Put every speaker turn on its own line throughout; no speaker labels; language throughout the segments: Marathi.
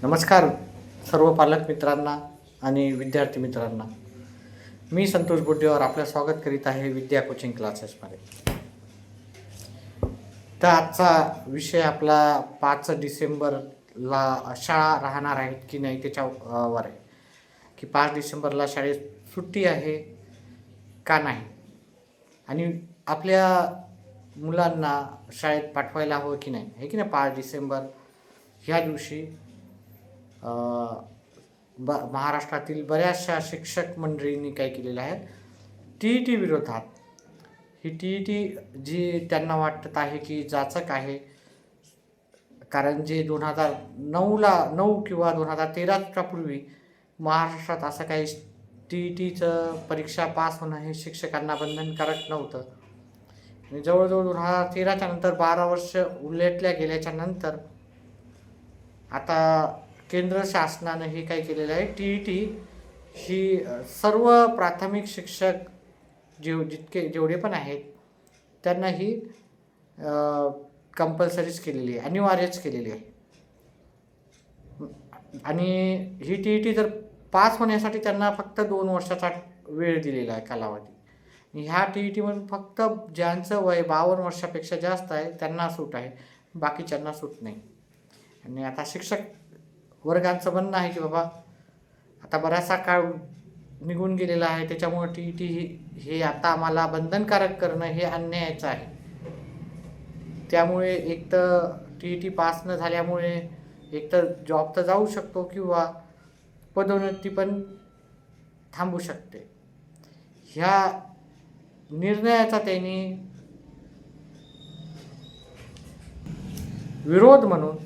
नमस्कार सर्व पालक मित्रांना आणि विद्यार्थी मित्रांना. मी संतोष बुड्डेवर आपलं स्वागत करीत आहे विद्या कोचिंग क्लासेसमध्ये. तर आजचा विषय आपला 5 डिसेंबरला शाळा राहणार आहेत की नाही त्याच्यावर आहे, की 5 डिसेंबरला शाळेत सुट्टी आहे का नाही, आणि आपल्या मुलांना शाळेत पाठवायला हवं की नाही, आहे की नाही. 5 डिसेंबर ह्या दिवशी महाराष्ट्रातील बऱ्याचशा शिक्षक मंडळींनी काय केलेलं आहे, TET विरोधात, ही TET जी त्यांना वाटत आहे की जाचक आहे, कारण जे 2009 किंवा 2013च्या पूर्वी महाराष्ट्रात असं काही TETचं परीक्षा पास होणं हे शिक्षकांना बंधनकारक नव्हतं. आणि जवळजवळ 2013च्या नंतर 12 वर्ष उलटल्या गेल्याच्या नंतर आता केंद्र शासनानं हे काय केलेलं आहे, TET ही सर्व प्राथमिक शिक्षक जेवढे पण आहेत त्यांना ही कंपल्सरीच केलेली आहे, अनिवार्यच केलेली आहे. आणि ही TET जर पास होण्यासाठी त्यांना फक्त 2 वर्षाचा वेळ दिलेला आहे कालावधी. ह्या TETमधून फक्त ज्यांचं वय 52 वर्षापेक्षा जास्त आहे त्यांना सूट आहे, बाकीच्यांना सूट नाही. आणि आता शिक्षक वर्गांचं म्हणणं आहे की बाबा आता बराचसा काळ निघून गेलेला आहे, त्याच्यामुळे TET हे आता आम्हाला बंधनकारक करणं हे अन्यायाचं आहे. त्यामुळे एक तर TET पास न झाल्यामुळे एक तर जॉब तर जाऊ शकतो किंवा पदोन्नती पण थांबू शकते. ह्या निर्णयाचा त्यांनी विरोध म्हणून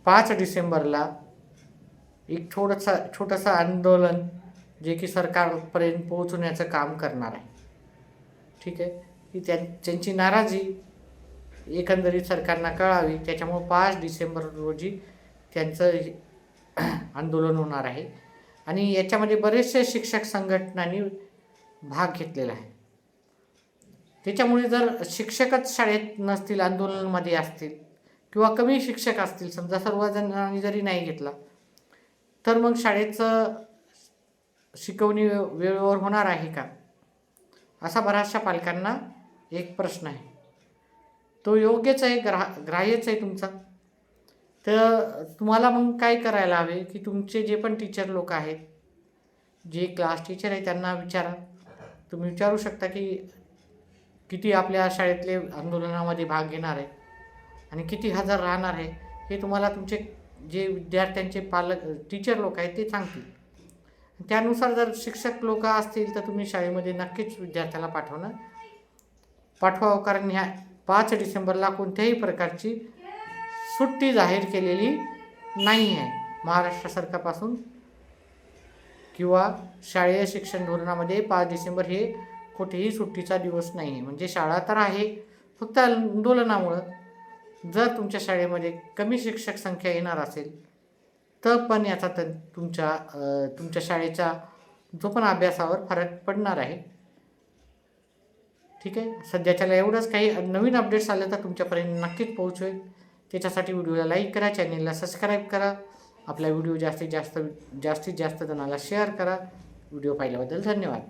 5 डिसेंबरला एक छोटंसं आंदोलन जे की सरकारपर्यंत पोहोचवण्याचं काम करणार आहे. ठीक आहे, की त्यांची नाराजी एकंदरीत सरकारला कळावी, त्याच्यामुळे 5 डिसेंबर रोजी त्यांचं आंदोलन होणार आहे. आणि याच्यामध्ये बरेचसे शिक्षक संघटनांनी भाग घेतलेला आहे. त्याच्यामुळे जर शिक्षकच शाळेत नसतील, आंदोलनामध्ये असतील किंवा कमी शिक्षक असतील, समजा सर्वजणांनी जरी नाही घेतला, तर मग शाळेचं शिकवणी वेळेवर होणार आहे का, असा बऱ्याचशा पालकांना एक प्रश्न आहे. तो योग्यच आहे, ग्राह्यच आहे तुमचा. तर तुम्हाला मग काय करायला हवे की तुमचे जे पण टीचर लोक आहेत, जे क्लास टीचर आहे, त्यांना विचारा. तुम्ही विचारू शकता की किती आपल्या शाळेतले आंदोलनामध्ये भाग घेणार आहे आणि किती हजर राहणार आहे, हे तुम्हाला तुमचे जे विद्यार्थ्यांचे टीचर लोक आहेत ते सांगतील. त्यानुसार जर शिक्षक लोक असतील तर तुम्ही शाळेमध्ये नक्कीच विद्यार्थ्याला पाठवावं, कारण ह्या 5 डिसेंबरला कोणत्याही प्रकारची सुट्टी जाहीर केलेली नाही आहे महाराष्ट्र सरकारपासून, किंवा शालेय शिक्षण धोरणामध्ये 5 डिसेंबर हे कुठेही सुट्टीचा दिवस नाही आहे. म्हणजे शाळा तर आहे, फक्त आंदोलनामुळं जर तुमच्या शाळेमध्ये कमी शिक्षक संख्या येणार असेल तर पण याचा तुमच्या शाळेचा जो पण अभ्यासावर फरक पडणार आहे. ठीक आहे, सध्याच्याला एवढंच. काही नवीन अपडेट्स आले तर तुमच्यापर्यंत नक्कीच पोहोचवेल. त्याच्यासाठी व्हिडिओला लाईक करा, चॅनेलला सबस्क्राईब करा, आपला व्हिडिओ जास्तीत जास्त जणाला शेअर करा. व्हिडिओ पाहिल्याबद्दल धन्यवाद.